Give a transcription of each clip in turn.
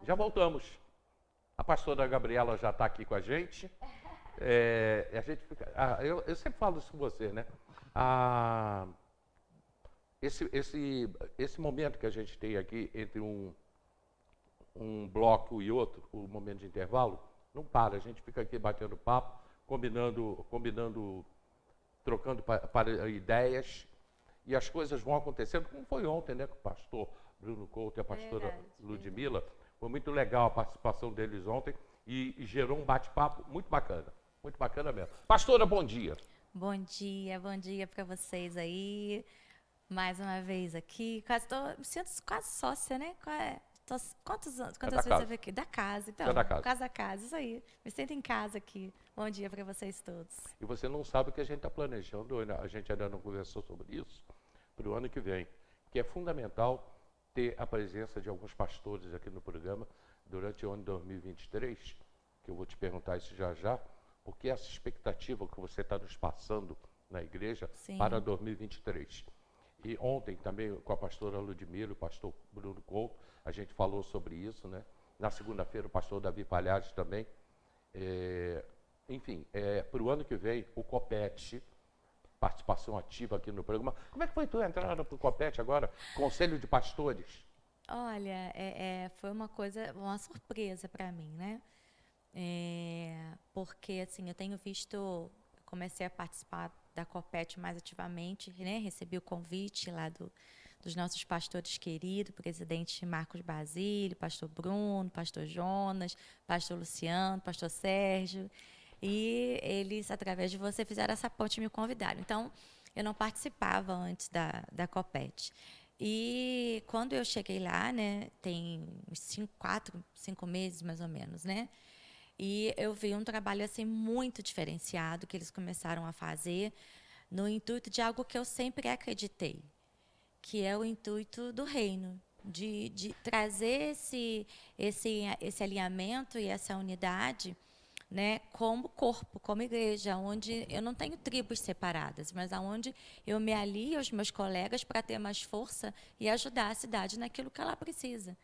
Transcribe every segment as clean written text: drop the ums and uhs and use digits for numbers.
Já voltamos. A pastora Gabriela já está aqui com a gente. A gente fica, eu sempre falo isso com você, né? Esse momento que a gente tem aqui entre um bloco e outro, o momento de intervalo, não para. A gente fica aqui batendo papo, combinando, trocando para ideias, e as coisas vão acontecendo, como foi ontem, né? Com o pastor Bruno Couto e a pastora Ludmila. Foi muito legal a participação deles ontem e gerou um bate-papo muito bacana mesmo. Pastora, bom dia. Bom dia para vocês aí. Mais uma vez aqui. Me sinto quase sócia, né? Quantas vezes casa. eu venho aqui? Da casa, então. É da casa. Casa a casa, isso aí. Me sinto em casa aqui. Bom dia para vocês todos. E você não sabe o que a gente está planejando, a gente ainda não conversou sobre isso, para o ano que vem, que é fundamental ter a presença de alguns pastores aqui no programa durante o ano de 2023, que eu vou te perguntar isso já, porque essa expectativa que você está nos passando na igreja para 2023. E ontem também com a pastora Ludmila, o pastor Bruno Couto, a gente falou sobre isso, né? Na segunda-feira o pastor Davi Palhares também. Enfim, para o ano que vem, o Copete, participação ativa aqui no programa. Como é que foi tua entrada para o Copete agora? Conselho de Pastores. Olha, foi uma surpresa para mim, né? Porque, assim, eu tenho visto, comecei a participar da Copete mais ativamente, né? Recebi o convite lá dos nossos pastores queridos, presidente Marcos Basílio, pastor Bruno, pastor Jonas, pastor Luciano, pastor Sérgio. E eles, através de você, fizeram essa ponte e me convidaram. Então, eu não participava antes da Copete. E quando eu cheguei lá, né, tem 4, 5 meses mais ou menos, né? E eu vi um trabalho assim muito diferenciado que eles começaram a fazer no intuito de algo que eu sempre acreditei, que é o intuito do reino, de trazer esse alinhamento e essa unidade, né, como corpo, como igreja, onde eu não tenho tribos separadas, mas aonde eu me alio aos meus colegas para ter mais força e ajudar a cidade naquilo que ela precisa.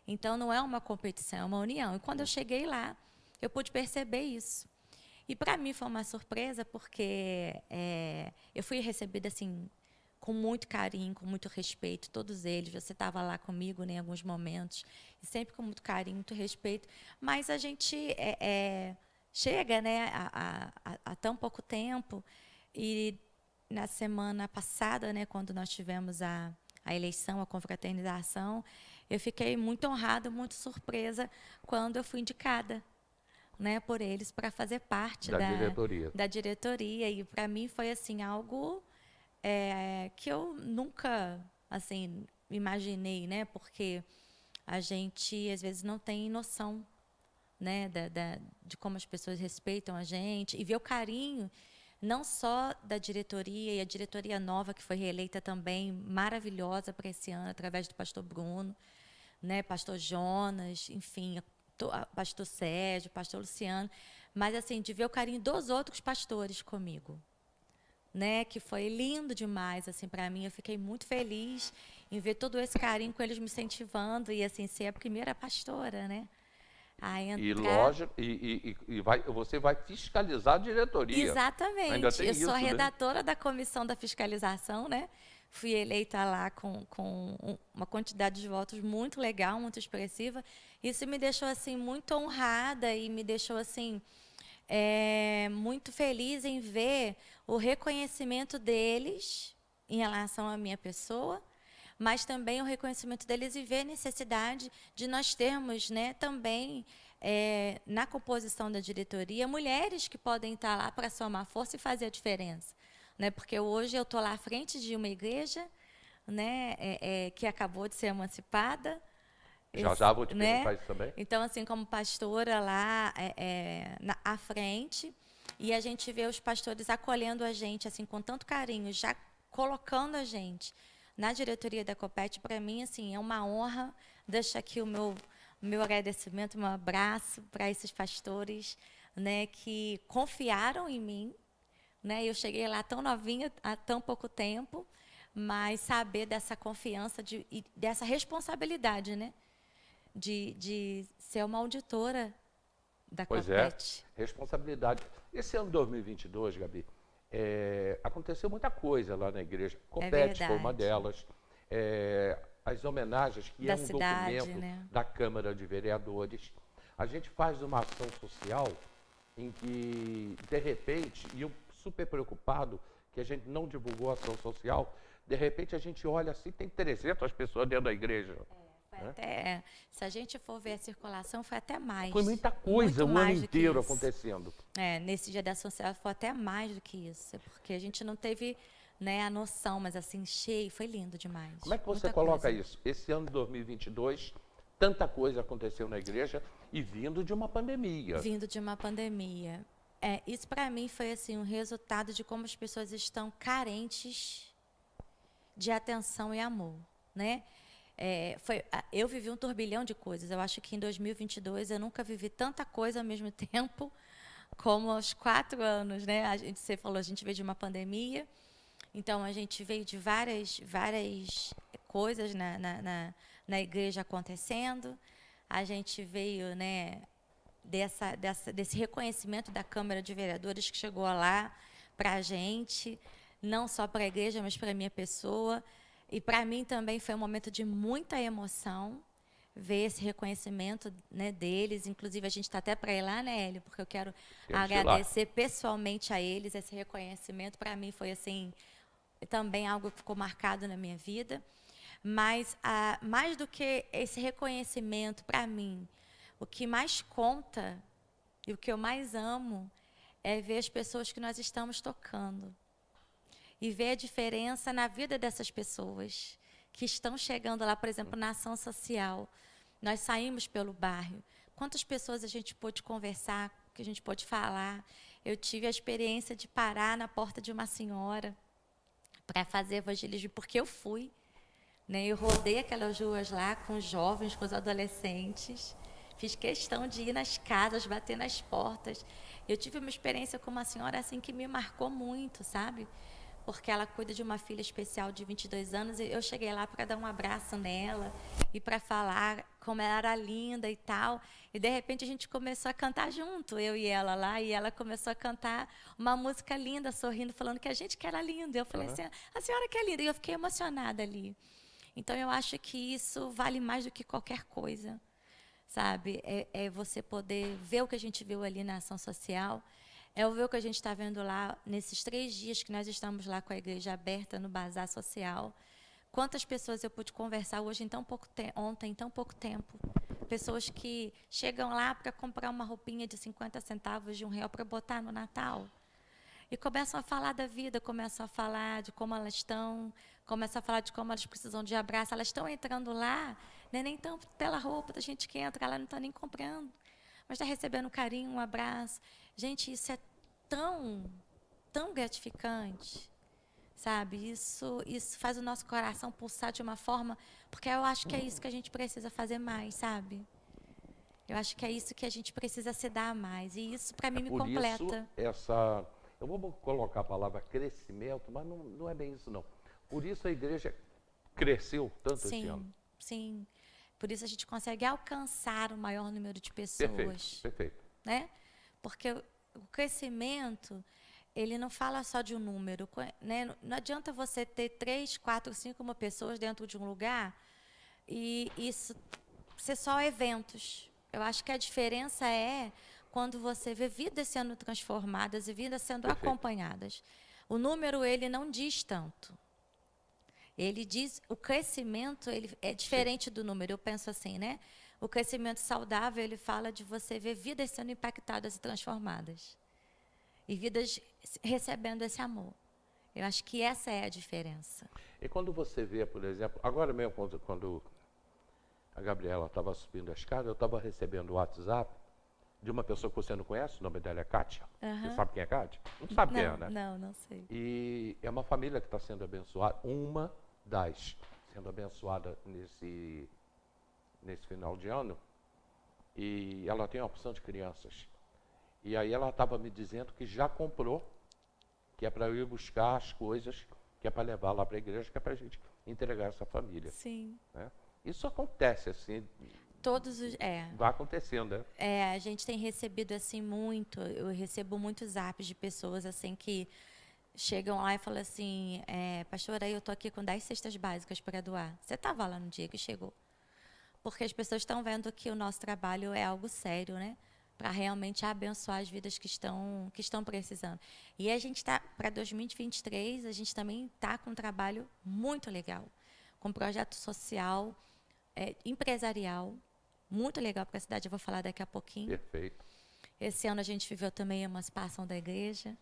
Então, não é uma competição, é uma união. E quando eu cheguei lá, eu pude perceber isso. E para mim foi uma surpresa, porque eu fui recebida assim com muito carinho, com muito respeito, todos eles. Você estava lá comigo, né, em alguns momentos, e sempre com muito carinho, muito respeito. Mas a gente chega, né, há tão pouco tempo, e na semana passada, né, quando nós tivemos a eleição, a confraternização, eu fiquei muito honrada, muito surpresa quando eu fui indicada, né, por eles para fazer parte da diretoria. E para mim foi assim algo que eu nunca assim imaginei, né, porque a gente às vezes não tem noção, né, de como as pessoas respeitam a gente, e ver o carinho não só da diretoria, e a diretoria nova que foi reeleita também, maravilhosa para esse ano, através do pastor Bruno, né, pastor Jonas, enfim, pastor Sérgio, pastor Luciano, mas assim, de ver o carinho dos outros pastores comigo, né, que foi lindo demais, assim, para mim. Eu fiquei muito feliz em ver todo esse carinho com eles me incentivando e assim ser a primeira pastora, né? A entrar... E lógico, você vai fiscalizar a diretoria. Ainda Exatamente. tem Eu sou a isso, né? redatora da comissão da fiscalização, né? Fui eleita lá com uma quantidade de votos muito legal, muito expressiva. Isso me deixou assim muito honrada e me deixou assim muito feliz em ver o reconhecimento deles em relação à minha pessoa, mas também o reconhecimento deles e ver a necessidade de nós termos, né, também na composição da diretoria, mulheres que podem estar lá para somar força e fazer a diferença, né? Porque hoje eu estou lá à frente de uma igreja, né, que acabou de ser emancipada. Já vou te Né? perguntar isso também. Então, assim, como pastora lá à frente, e a gente vê os pastores acolhendo a gente assim com tanto carinho, já colocando a gente na diretoria da Copete. Para mim, assim, é uma honra. Deixo aqui o meu agradecimento, meu abraço para esses pastores, né, que confiaram em mim, né? Eu cheguei lá tão novinha, há tão pouco tempo, mas saber dessa confiança e dessa responsabilidade, né, de ser uma auditora da Pois é, Copet. responsabilidade. Esse ano 2022, Gabi, aconteceu muita coisa lá na igreja. É Copete foi uma verdade. delas. As homenagens, que é Da um cidade, documento né? da Câmara de Vereadores. A gente faz uma ação social em que, de repente, e eu super preocupado que a gente não divulgou a ação social, de repente a gente olha assim, tem 300 pessoas dentro da igreja. Foi Né? até, se a gente for ver a circulação, foi até mais. Foi muita coisa Muito o ano mais do que inteiro isso. acontecendo. Nesse Dia da Ação Social foi até mais do que isso. É porque a gente não teve, né, a noção, mas assim, cheio, foi lindo demais. Como é que você Muita coloca coisa. isso? Esse ano de 2022, tanta coisa aconteceu na igreja e vindo de uma pandemia. Vindo de uma pandemia. Isso para mim foi assim um resultado de como as pessoas estão carentes de atenção e amor, né? Eu vivi um turbilhão de coisas. Eu acho que em 2022 eu nunca vivi tanta coisa ao mesmo tempo como aos 4 anos, né? Você falou, a gente veio de uma pandemia, então a gente veio de várias coisas na igreja acontecendo. A gente veio, né, desse reconhecimento da Câmara de Vereadores que chegou lá para a gente, não só para a igreja, mas para a minha pessoa. E para mim também foi um momento de muita emoção ver esse reconhecimento, né, deles. Inclusive, a gente está até para ir lá, né, Hélio? Porque eu quero Temos que ir lá. agradecer pessoalmente a eles. Esse reconhecimento, para mim, foi assim também algo que ficou marcado na minha vida. Mas, mais do que esse reconhecimento, para mim, o que mais conta e o que eu mais amo é ver as pessoas que nós estamos tocando. E ver a diferença na vida dessas pessoas que estão chegando lá, por exemplo, na ação social. Nós saímos pelo bairro. Quantas pessoas a gente pôde conversar, que a gente pôde falar. Eu tive a experiência de parar na porta de uma senhora para fazer evangelismo, porque eu fui. Né? Eu rodei aquelas ruas lá com os jovens, com os adolescentes. Fiz questão de ir nas casas, bater nas portas. Eu tive uma experiência com uma senhora assim que me marcou muito, sabe? Porque ela cuida de uma filha especial de 22 anos. E eu cheguei lá para dar um abraço nela e para falar como ela era linda e tal. E, de repente, a gente começou a cantar junto, eu e ela lá. E ela começou a cantar uma música linda, sorrindo, falando que a gente que era linda. Eu falei assim, a senhora que é linda. E eu fiquei emocionada ali. Então, eu acho que isso vale mais do que qualquer coisa, sabe? É você poder ver o que a gente viu ali na ação social, é ver o que a gente está vendo lá nesses 3 dias que nós estamos lá com a igreja aberta no bazar social. Quantas pessoas eu pude conversar hoje ontem em tão pouco tempo. Pessoas que chegam lá para comprar uma roupinha de 50 centavos, de R$1 para botar no Natal. E começam a falar da vida, começam a falar de como elas estão, começam a falar de como elas precisam de abraço. Elas estão entrando lá, né, nem tão pela roupa da gente que entra, ela não está nem comprando, mas está recebendo um carinho, um abraço. Gente, isso é tão gratificante, sabe? Isso faz o nosso coração pulsar de uma forma, porque eu acho que é isso que a gente precisa fazer mais, sabe? Eu acho que é isso que a gente precisa se dar mais. E isso, para mim, me Por isso, completa. eu vou colocar a palavra crescimento, mas não é bem isso não. Por isso a igreja cresceu tanto esse ano. Sim. Por isso a gente consegue alcançar o maior número de Perfeito, pessoas. perfeito. Né? Porque o crescimento, ele não fala só de um número. Né? Não adianta você ter 3, 4, 5 mil pessoas dentro de um lugar e isso ser só eventos. Eu acho que a diferença é quando você vê vidas sendo transformadas e vidas sendo Perfeito. acompanhadas. O número, ele não diz tanto. Ele diz, o crescimento, ele é diferente do número. Eu penso assim, né? O crescimento saudável, ele fala de você ver vidas sendo impactadas e transformadas. E vidas recebendo esse amor. Eu acho que essa é a diferença. E quando você vê, por exemplo, agora mesmo quando a Gabriela estava subindo a escada, eu estava recebendo o WhatsApp de uma pessoa que você não conhece, o nome dela é Kátia. Você sabe quem é Kátia? Não sabe quem é, né? Não sei. E é uma família que está sendo abençoada, uma das sendo abençoada nesse final de ano. E ela tem uma opção de crianças. E aí ela estava me dizendo que já comprou, que é para eu ir buscar as coisas, que é para levar lá para a igreja, que é para a gente entregar essa família. Sim. Né? Isso acontece assim, Todos os... vai acontecendo, né? A gente tem recebido, assim, muito... Eu recebo muitos zaps de pessoas, assim, que chegam lá e falam assim, pastora, eu tô aqui com 10 cestas básicas para doar. Você estava lá no dia que chegou? Porque as pessoas estão vendo que o nosso trabalho é algo sério, né? Para realmente abençoar as vidas que estão precisando. E a gente está, para 2023, a gente também está com um trabalho muito legal, com um projeto social, empresarial, muito legal para a cidade, eu vou falar daqui a pouquinho. Perfeito. Esse ano a gente viveu também a emancipação da igreja,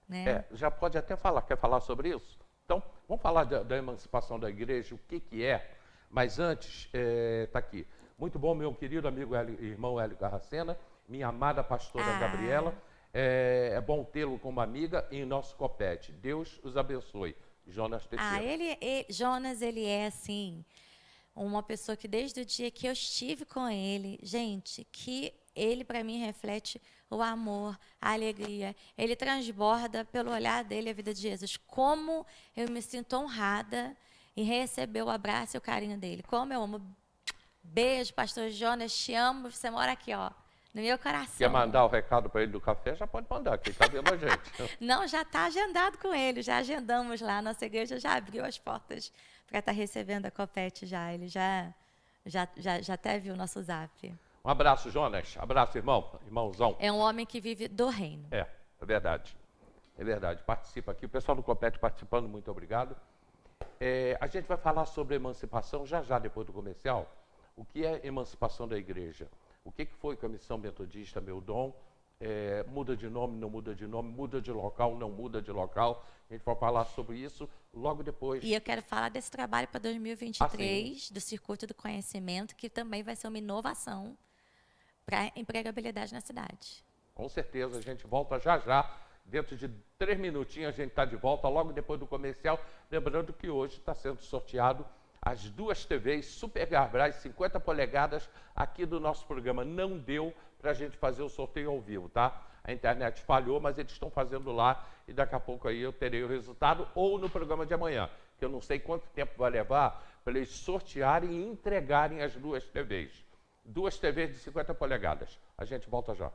né? Já pode até falar, quer falar sobre isso? Então, vamos falar da emancipação da igreja, o que é, mas antes, está aqui. Muito bom, meu querido amigo irmão Hélio Carracena, minha amada pastora Gabriela, é bom tê-lo como amiga em nosso copete. Deus os abençoe. Jonas Teixeira. Jonas, ele é assim, uma pessoa que desde o dia que eu estive com ele, gente, que ele para mim reflete o amor, a alegria. Ele transborda pelo olhar dele a vida de Jesus. Como eu me sinto honrada em receber o abraço e o carinho dele. Como eu amo. Beijo, pastor Jonas, te amo. Você mora aqui, ó, no meu coração. Quer mandar o recado para ele do café? Já pode mandar, que ele está vendo a gente. Não, já está agendado com ele. Já agendamos lá. Nossa igreja já abriu as portas para estar recebendo a Copete já. Ele já até viu o nosso zap. Um abraço, Jonas. Abraço, irmãozão. É um homem que vive do reino. É verdade. É verdade. Participa aqui. O pessoal do Copete participando, muito obrigado. A gente vai falar sobre emancipação já depois do comercial. O que é emancipação da igreja? O que foi com a missão metodista, meu dom? Muda de nome, não muda de nome, muda de local, não muda de local. A gente vai falar sobre isso logo depois. E eu quero falar desse trabalho para 2023, do Circuito do Conhecimento, que também vai ser uma inovação para a empregabilidade na cidade. Com certeza, a gente volta já. Dentro de 3 minutinhos a gente está de volta, logo depois do comercial. Lembrando que hoje está sendo sorteado as 2 TVs Super Garbras 50 polegadas aqui do nosso programa. Não deu para a gente fazer o sorteio ao vivo, tá? A internet falhou, mas eles estão fazendo lá e daqui a pouco aí eu terei o resultado ou no programa de amanhã, que eu não sei quanto tempo vai levar para eles sortearem e entregarem as 2 TVs. 2 TVs de 50 polegadas. A gente volta já.